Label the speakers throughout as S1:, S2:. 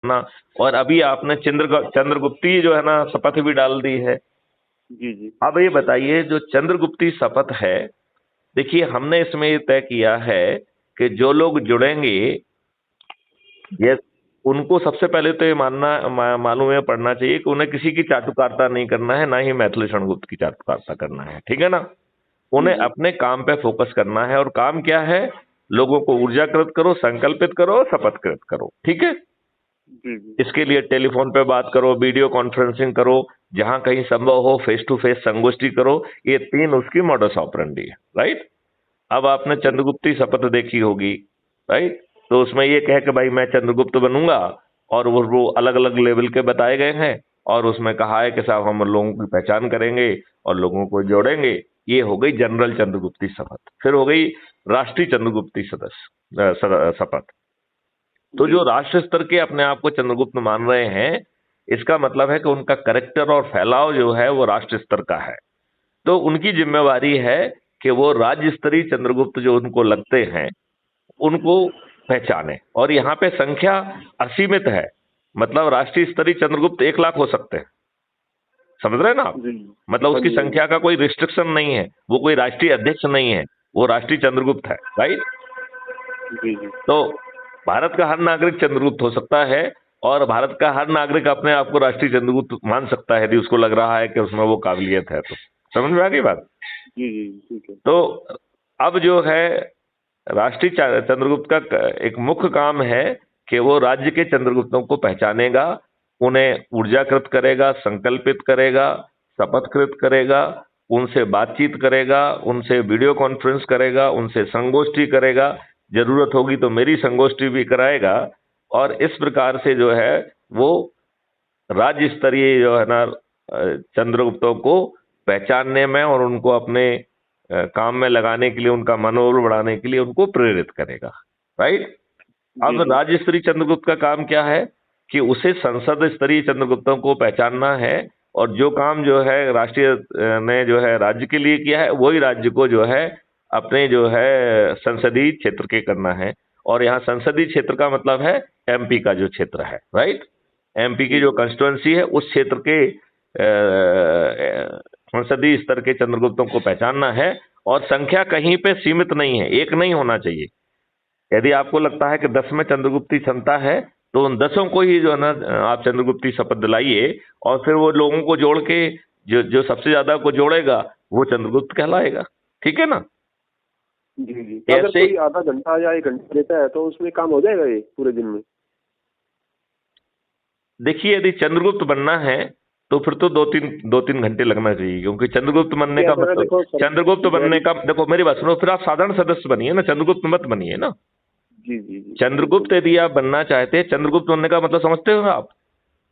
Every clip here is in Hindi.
S1: ना। और अभी आपने चंद्रगुप्ती जो है ना शपथ भी डाल दी है।
S2: जी जी।
S1: अब ये बताइए, जो चंद्रगुप्ती शपथ है, देखिए हमने इसमें ये तय किया है कि जो लोग जुड़ेंगे, ये उनको सबसे पहले तो ये मालूम है, पढ़ना चाहिए कि उन्हें किसी की चाटुकारिता नहीं करना है, ना ही मैथिली गुप्त की चाटुकारिता करना है, ठीक है ना।
S2: जी
S1: उन्हें
S2: जी।
S1: अपने काम पे फोकस करना है, और काम क्या है? लोगों को ऊर्जाकृत करो, संकल्पित करो, शपथकृत करो, ठीक है।
S2: जी जी।
S1: इसके लिए टेलीफोन पे बात करो, वीडियो कॉन्फ्रेंसिंग करो, जहां कहीं संभव हो फेस टू फेस संगोष्ठी करो। ये तीन उसकी मॉडस ऑपरेंडी है, राइट। अब आपने
S2: जी
S1: चंद्रगुप्ती शपथ देखी होगी, राइट। तो उसमें ये कह के भाई मैं चंद्रगुप्त बनूंगा, और वो अलग अलग लेवल के बताए गए हैं, और उसमें कहा है कि साहब हम लोगों की पहचान करेंगे और लोगों को जोड़ेंगे। ये हो गई जनरल चंद्रगुप्ती शपथ। फिर हो गई राष्ट्रीय चंद्रगुप्ती शपथ। तो
S2: जी।
S1: जो राष्ट्र स्तर के अपने आप को चंद्रगुप्त मान रहे हैं, इसका मतलब है कि उनका करेक्टर और फैलाव जो है वो राष्ट्र स्तर का है। तो उनकी जिम्मेवारी है कि वो राज्य स्तरीय चंद्रगुप्त जो उनको लगते हैं उनको पहचाने। और यहाँ पे संख्या असीमित है, मतलब राष्ट्रीय स्तरीय चंद्रगुप्त 1 लाख हो सकते हैं, समझ रहे हैं ना आप।
S2: जी।
S1: मतलब
S2: हाँ
S1: उसकी
S2: जी हाँ जी।
S1: संख्या का कोई रिस्ट्रिक्शन नहीं है, वो कोई राष्ट्रीय अध्यक्ष नहीं है, वो राष्ट्रीय चंद्रगुप्त है, राइट।
S2: जी जी।
S1: तो भारत का हर नागरिक चंद्रगुप्त हो सकता है, और भारत का हर नागरिक अपने आप को राष्ट्रीय चंद्रगुप्त मान सकता है, यदि उसको लग रहा है कि उसमें वो काबिलियत है तो। समझ में आ गई बात।
S2: जी जी। ठीक है।
S1: तो अब जो है राष्ट्रीय चंद्रगुप्त का एक मुख्य काम है कि वो राज्य के चंद्रगुप्तों को पहचानेगा, उन्हें ऊर्जाकृत करेगा, संकल्पित करेगा, शपथकृत करेगा, उनसे बातचीत करेगा, उनसे वीडियो कॉन्फ्रेंस करेगा, उनसे संगोष्ठी करेगा, जरूरत होगी तो मेरी संगोष्ठी भी कराएगा। और इस प्रकार से जो है वो राज्य स्तरीय जो है ना चंद्रगुप्तों को पहचानने में और उनको अपने काम में लगाने के लिए, उनका मनोबल बढ़ाने के लिए उनको प्रेरित करेगा, राइट।
S2: जी
S1: अब
S2: जी।
S1: राज्य स्तरीय चंद्रगुप्त का काम क्या है कि उसे संसद स्तरीय चंद्रगुप्तों को पहचानना है, और जो काम जो है राष्ट्रीय ने जो है राज्य के लिए किया है, वही राज्य को जो है अपने जो है संसदीय क्षेत्र के करना है। और यहाँ संसदीय क्षेत्र का मतलब है एमपी का जो क्षेत्र है, राइट। एमपी की
S2: जी
S1: जो
S2: जी।
S1: कंस्टिट्युएंसी है उस क्षेत्र के संसदीय स्तर के चंद्रगुप्तों को पहचानना है। और संख्या कहीं पे सीमित नहीं है, एक नहीं होना चाहिए। यदि आपको लगता है कि 10 में चंद्रगुप्ती क्षमता है, तो उन 10 को ही जो है ना आप चंद्रगुप्ती शपथ दिलाइए, और फिर वो लोगों को जोड़ के जो जो सबसे ज्यादा को जोड़ेगा वो चंद्रगुप्त कहलाएगा, ठीक है ना।
S2: जी जी। तो अगर
S1: ऐसे
S2: कोई आधा घंटा या 1 घंटा देता है तो उसमें काम हो जाएगा ये पूरे दिन में?
S1: देखिए, यदि चंद्रगुप्त बनना है तो फिर तो 2-3 घंटे लगना चाहिए, क्योंकि चंद्रगुप्त बनने
S2: क्या
S1: का
S2: ऐसा है,
S1: मतलब,
S2: देखो सर।
S1: चंद्रगुप्त बनने
S2: मेरी।
S1: का देखो मेरी बात सुनो, फिर आप साधारण सदस्य बनिए ना, चंद्रगुप्त मत बनिए ना।
S2: जी जी जी। बिल्कुल।
S1: चंद्रगुप्त यदि आप बनना चाहते हैं, चंद्रगुप्त बनने का मतलब समझते हो आप?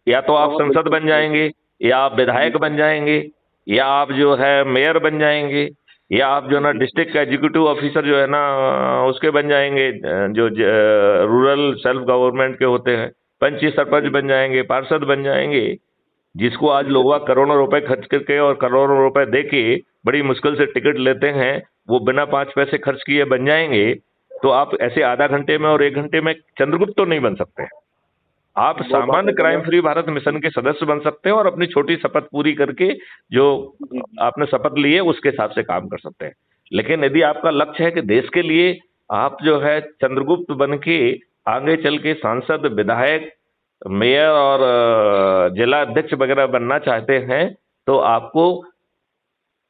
S1: या तो
S2: हाँ
S1: आप
S2: हाँ
S1: संसद
S2: बिल्कुल
S1: बन
S2: समझ।
S1: जाएंगे, या आप
S2: जी
S1: विधायक बन जाएंगे, या आप जो है मेयर बन जाएंगे, या आप जो है ना
S2: जी।
S1: डिस्ट्रिक्ट एग्जीक्यूटिव ऑफिसर जो है ना उसके बन जाएंगे, जो रूरल सेल्फ गवर्नमेंट के होते हैं, पंची सरपंच
S2: जी
S1: बन जाएंगे, पार्षद बन जाएंगे। जिसको आज
S2: ठीक है
S1: लोग
S2: ठीक है।
S1: करोड़ों रुपए खर्च करके और करोड़ों रुपए दे के बड़ी मुश्किल से टिकट लेते हैं, वो बिना 5 पैसे खर्च किए बन जाएंगे। तो आप ऐसे आधा घंटे में और 1 घंटे में चंद्रगुप्त तो नहीं बन सकते। आप
S2: वो बात
S1: सामान्य
S2: है
S1: क्राइम
S2: मतलब।
S1: फ्री भारत मिशन के सदस्य बन सकते हैं, और अपनी छोटी शपथ पूरी करके जो
S2: जी जी।
S1: आपने शपथ ली है उसके हिसाब से काम कर सकते हैं। लेकिन यदि आपका लक्ष्य है कि देश के लिए आप जो है चंद्रगुप्त बन के आगे चल के सांसद, विधायक, मेयर और जिला अध्यक्ष वगैरह बनना चाहते हैं, तो आपको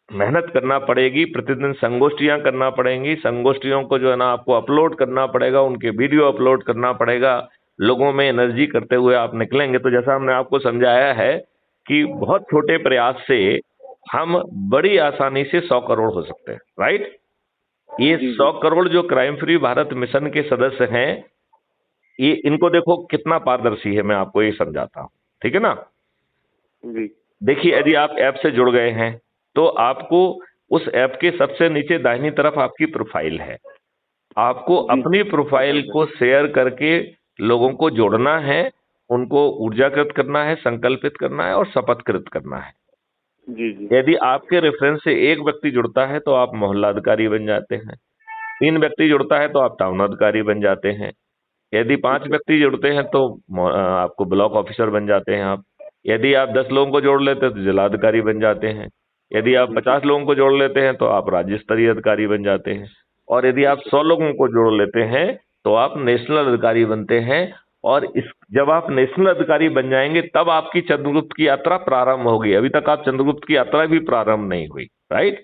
S1: मेहनत करना पड़ेगी, प्रतिदिन संगोष्ठियां करना पड़ेंगी, संगोष्ठियों को जो है ना आपको अपलोड करना पड़ेगा, उनके वीडियो अपलोड करना पड़ेगा। लोगों में एनर्जी करते हुए आप निकलेंगे तो जैसा हमने आपको समझाया है कि बहुत छोटे प्रयास से हम बड़ी आसानी से 100 करोड़ हो सकते हैं, राइट। ये
S2: जी जी।
S1: 100 करोड़ जो क्राइम फ्री भारत मिशन के सदस्य हैं, ये इनको देखो कितना पारदर्शी है, मैं आपको ये समझाता हूं, ठीक है ना।
S2: जी
S1: देखिए, यदि आप ऐप से जुड़ गए हैं तो आपको उस ऐप के सबसे नीचे दाहिनी तरफ आपकी प्रोफाइल है। आपको
S2: जी।
S1: अपनी प्रोफाइल
S2: पता है।
S1: को शेयर करके लोगों को जोड़ना है, उनको ऊर्जाकृत करना है, संकल्पित करना है और शपथकृत करना है।
S2: जी जी।
S1: यदि आपके रेफरेंस से एक व्यक्ति जुड़ता है तो आप मोहल्ला अधिकारी बन जाते हैं, 3 व्यक्ति जुड़ता है तो आप टाउन अधिकारी बन जाते हैं, यदि 5 व्यक्ति जुड़ते हैं तो आपको ब्लॉक ऑफिसर बन जाते हैं आप। यदि आप 10 लोगों को जोड़ लेते हैं तो जिलाधिकारी बन जाते हैं। यदि आप 50 लोगों को जोड़ लेते हैं तो आप राज्य स्तरीय अधिकारी बन जाते हैं। और यदि आप 100 लोगों को जोड़ लेते हैं तो आप नेशनल अधिकारी बनते हैं। और जब आप नेशनल अधिकारी बन जाएंगे तब आपकी चंद्रगुप्त की यात्रा प्रारंभ होगी। अभी तक आप चंद्रगुप्त की यात्रा भी प्रारंभ नहीं हुई, राइट?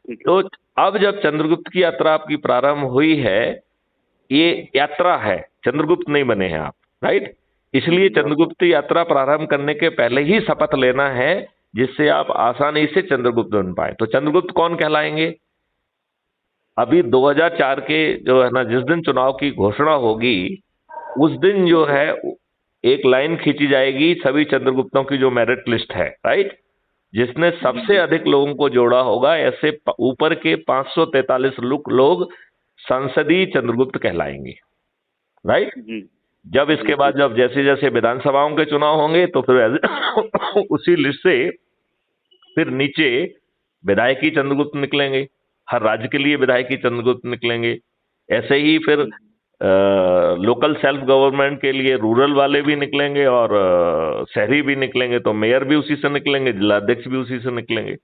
S1: तो अब जब चंद्रगुप्त की यात्रा आपकी प्रारंभ हुई है, ये यात्रा है, चंद्रगुप्त नहीं बने हैं आप, राइट? इसलिए चंद्रगुप्त यात्रा प्रारंभ करने के पहले ही शपथ लेना है जिससे आप आसानी से चंद्रगुप्त बन पाए। तो चंद्रगुप्त कौन कहलाएंगे? अभी 2004 के जो है ना, जिस दिन चुनाव की घोषणा होगी उस दिन जो है एक लाइन खींची जाएगी सभी चंद्रगुप्तों की जो मेरिट लिस्ट है, राइट? जिसने सबसे अधिक लोगों को जोड़ा होगा, ऐसे ऊपर के 543 लोग संसदीय चंद्रगुप्त कहलाएंगे, राइट? जब इसके बाद जब जैसे जैसे विधानसभाओं के चुनाव होंगे तो फिर उसी लिस्ट से फिर नीचे विधायकी चंद्रगुप्त निकलेंगे, हर राज्य के लिए विधायकी चंद्रगुप्त निकलेंगे। ऐसे ही फिर लोकल सेल्फ गवर्नमेंट के लिए रूरल वाले भी निकलेंगे और शहरी भी निकलेंगे, तो मेयर भी उसी से निकलेंगे, जिलाध्यक्ष भी उसी से निकलेंगे।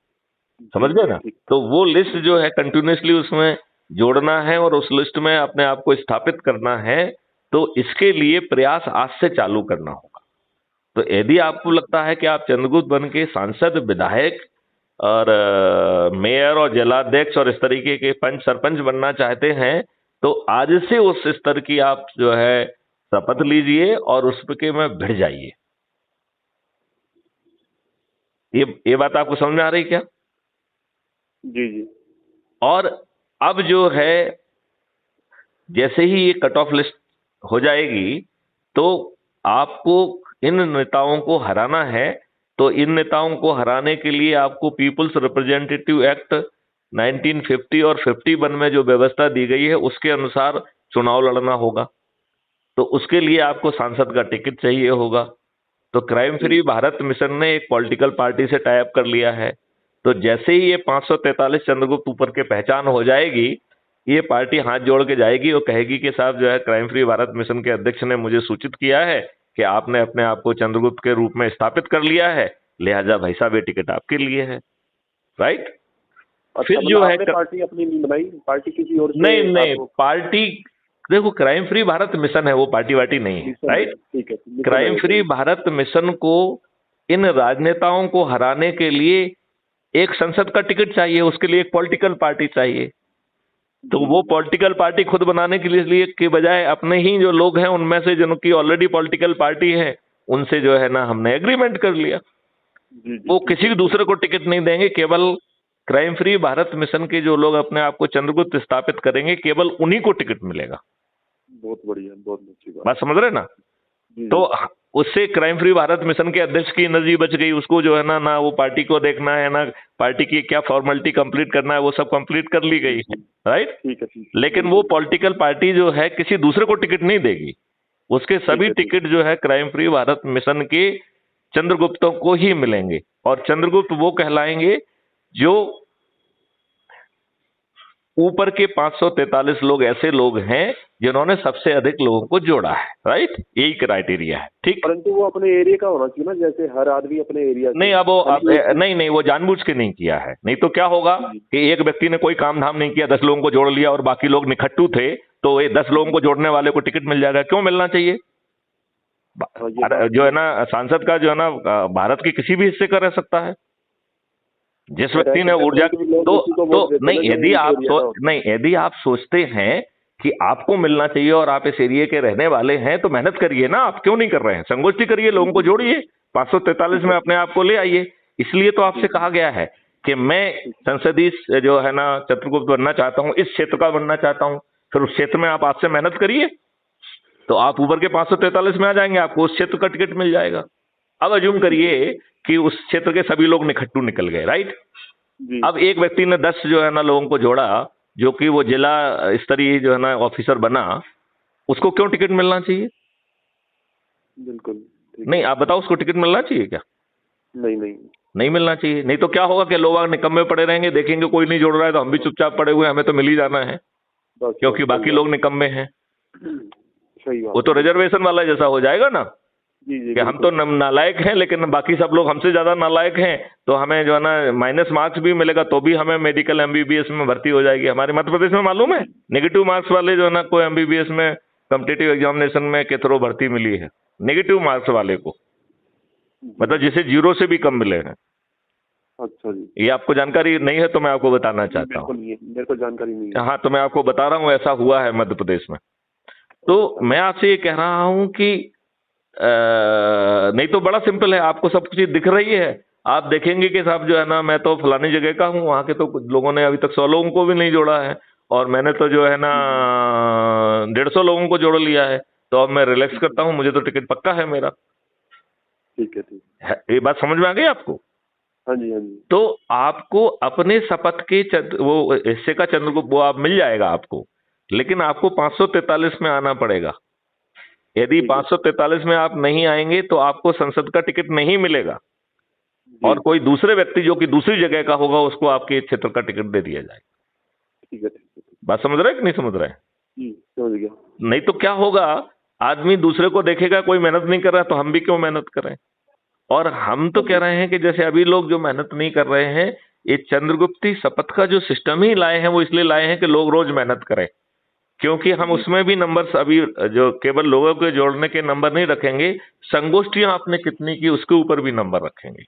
S1: समझ गए ना? तो वो लिस्ट जो है कंटिन्यूसली उसमें जोड़ना है और उस लिस्ट में अपने आप को स्थापित करना है। तो इसके लिए प्रयास आज से चालू करना होगा। तो यदि आपको लगता है कि आप चंद्रगुप्त बन के सांसद, विधायक और मेयर और जिलाध्यक्ष और इस तरीके के पंच सरपंच बनना चाहते हैं तो आज से उस स्तर की आप जो है शपथ लीजिए और उस के में भिड़ जाइए। ये बात आपको समझ में आ रही क्या?
S2: जी।
S1: और अब जो है जैसे ही ये कट ऑफ लिस्ट हो जाएगी तो आपको इन नेताओं को हराना है। तो इन नेताओं को हराने के लिए आपको पीपुल्स रिप्रेजेंटेटिव एक्ट 1950 और 51 में जो व्यवस्था दी गई है उसके अनुसार चुनाव लड़ना होगा। तो उसके लिए आपको सांसद का टिकट चाहिए होगा। तो क्राइम फ्री भारत मिशन ने एक पॉलिटिकल पार्टी से टाई अप कर लिया है। तो जैसे ही ये 543 चंद्रगुप्त ऊपर के पहचान हो जाएगी, ये पार्टी हाथ जोड़ के जाएगी और कहेगी कि साहब जो है क्राइम फ्री भारत मिशन के अध्यक्ष ने मुझे सूचित किया है कि आपने अपने आप को चंद्रगुप्त के रूप में स्थापित कर लिया है, लिहाजा भाई साहब ये टिकट आपके लिए है, राइट? फिर जो है
S2: पार्टी अपनी नहीं बनाई, पार्टी किसी और
S1: नहीं पार्टी, देखो क्राइम फ्री भारत मिशन है, वो पार्टी वार्टी नहीं है, राइट?
S2: ठीक है।
S1: क्राइम फ्री भारत मिशन को इन राजनेताओं को हराने के लिए एक संसद का टिकट चाहिए, उसके लिए एक पॉलिटिकल पार्टी चाहिए। तो वो पॉलिटिकल पार्टी खुद बनाने के लिए के बजाय अपने ही जो लोग हैं उनमें से जिनकी ऑलरेडी पॉलिटिकल पार्टी है उनसे जो है ना हमने एग्रीमेंट कर लिया। वो किसी दूसरे को टिकट नहीं देंगे, केवल क्राइम फ्री भारत मिशन के जो लोग अपने आप को चंद्रगुप्त स्थापित करेंगे केवल उन्हीं को टिकट मिलेगा।
S2: बहुत बढ़िया, बहुत अच्छी
S1: बात समझ रहे ना? तो उससे क्राइम फ्री भारत मिशन के अध्यक्ष की एनर्जी बच गई। उसको जो है ना वो पार्टी को देखना है, ना पार्टी की क्या फॉर्मेलिटी कंप्लीट करना है, वो सब कंप्लीट कर ली गई है, राइट?
S2: ठीक है।
S1: लेकिन वो पॉलिटिकल पार्टी जो है किसी दूसरे को टिकट नहीं देगी, उसके सभी टिकट जो है क्राइम फ्री भारत मिशन के चंद्रगुप्तों को ही मिलेंगे। और चंद्रगुप्त वो कहलाएंगे जो ऊपर के 543 लोग ऐसे लोग हैं जिन्होंने सबसे अधिक लोगों को जोड़ा है, राइट? यही क्राइटेरिया है, ठीक?
S2: परंतु वो अपने एरिया का होना चाहिए ना, जैसे हर आदमी अपने एरिया
S1: नहीं, अब वो नहीं वो जानबूझ के नहीं किया है। नहीं तो क्या होगा कि एक व्यक्ति ने कोई काम धाम नहीं किया, 10 लोगों को जोड़ लिया और बाकी लोग निखट्टू थे, तो ये 10 लोगों को जोड़ने वाले को टिकट मिल जाएगा। क्यों मिलना चाहिए? जो है ना सांसद का जो है ना भारत के किसी भी हिस्से का रह सकता है। जिस व्यक्ति ने ऊर्जा तो नहीं, यदि आप सोचते हैं कि आपको मिलना चाहिए और आप इस एरिया के रहने वाले हैं तो मेहनत करिए ना। आप क्यों नहीं कर रहे हैं? संगोष्ठी करिए, लोगों को जोड़िए, 543 में अपने आप को ले आइए। इसलिए तो आपसे कहा गया है कि मैं संसदीय जो है ना चंद्रगुप्त बनना चाहता हूं, इस क्षेत्र का बनना चाहता हूं। फिर उस क्षेत्र में आप आज से मेहनत करिए तो आप ऊपर के 543 में आ जाएंगे, आपको उस क्षेत्र का टिकट मिल जाएगा। अब अज्यूम करिए कि उस क्षेत्र के सभी लोग निखट्टू निकल गए, राइट? अब एक व्यक्ति ने 10 जो है ना लोगों को जोड़ा, जो कि वो जिला स्तरीय जो है ना ऑफिसर बना, उसको क्यों टिकट मिलना चाहिए?
S2: बिल्कुल
S1: नहीं, आप बताओ, उसको टिकट मिलना चाहिए क्या? नहीं मिलना चाहिए। नहीं तो क्या होगा कि लोग निकम्मे पड़े रहेंगे, देखेंगे कोई नहीं जोड़ रहा है तो हम भी चुपचाप पड़े हुए, हमें तो मिल ही जाना है क्योंकि बाकी लोग निकम्मे हैं।
S2: सही बात
S1: वो तो रिजर्वेशन वाला जैसा हो जाएगा ना,
S2: जी जी
S1: कि हम तो नालायक हैं लेकिन बाकी सब लोग हमसे ज्यादा नालायक हैं, तो हमें जो है ना माइनस मार्क्स भी मिलेगा तो भी हमें मेडिकल एमबीबीएस में भर्ती हो जाएगी। हमारे मध्य प्रदेश में मालूम है नेगेटिव मार्क्स वाले जो है ना कोई एमबीबीएस में कॉम्पिटिटिव एग्जामिनेशन में के थ्रू भर्ती मिली है, नेगेटिव मार्क्स वाले को, मतलब जिसे 0 से भी कम मिले हैं।
S2: अच्छा जी,
S1: ये आपको जानकारी नहीं है तो मैं आपको बताना चाहता हूँ।
S2: मेरे को जानकारी नहीं है।
S1: हाँ, तो मैं आपको बता रहा हूँ ऐसा हुआ है मध्य प्रदेश में। तो मैं आपसे ये कह रहा हूँ कि नहीं तो बड़ा सिंपल है, आपको सब चीज दिख रही है, आप देखेंगे कि साहब जो है ना मैं तो फलानी जगह का हूँ, वहां के तो कुछ लोगों ने अभी तक 100 लोगों को भी नहीं जोड़ा है और मैंने तो जो है ना 150 लोगों को जोड़ लिया है, तो अब मैं रिलैक्स करता हूँ, मुझे तो टिकट पक्का है मेरा।
S2: ठीक है, ठीक
S1: ये बात समझ में आ गई आपको?
S2: हाँ जी, हाँ जी।
S1: तो आपको अपने शपथ के वो हिस्से का चंद्रगुप्त वो आप मिल जाएगा आपको, लेकिन आपको 543 में आना पड़ेगा। यदि 543 में आप नहीं आएंगे तो आपको संसद का टिकट नहीं मिलेगा और कोई दूसरे व्यक्ति जो कि दूसरी जगह का होगा उसको आपके क्षेत्र का टिकट दे दिया जाएगा।
S2: ठीक है, ठीक है।
S1: बात समझ रहे हैं कि नहीं समझ रहे हैं?
S2: समझ गया।
S1: नहीं तो क्या होगा, आदमी दूसरे को देखेगा कोई मेहनत नहीं कर रहा तो हम भी क्यों मेहनत करें। और हम तो कह रहे हैं कि जैसे अभी लोग जो मेहनत नहीं कर रहे हैं, ये चंद्रगुप्ती शपथ का जो सिस्टम ही लाए हैं वो इसलिए लाए हैं कि लोग रोज मेहनत करें, क्योंकि हम उसमें भी नंबर अभी जो केवल लोगों के जोड़ने के नंबर नहीं रखेंगे, संगोष्ठियां आपने कितनी की उसके ऊपर भी नंबर रखेंगे।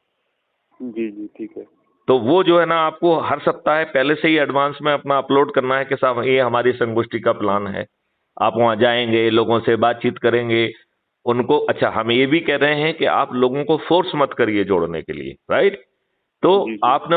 S2: जी जी, ठीक है।
S1: तो वो जो है ना आपको हर सप्ताह पहले से ही एडवांस में अपना अपलोड करना है कि साहब ये हमारी संगोष्ठी का प्लान है। आप वहां जाएंगे, लोगों से बातचीत करेंगे, उनको अच्छा हम ये भी कह रहे हैं कि आप लोगों को फोर्स मत करिए जोड़ने के लिए, राइट? तो आपने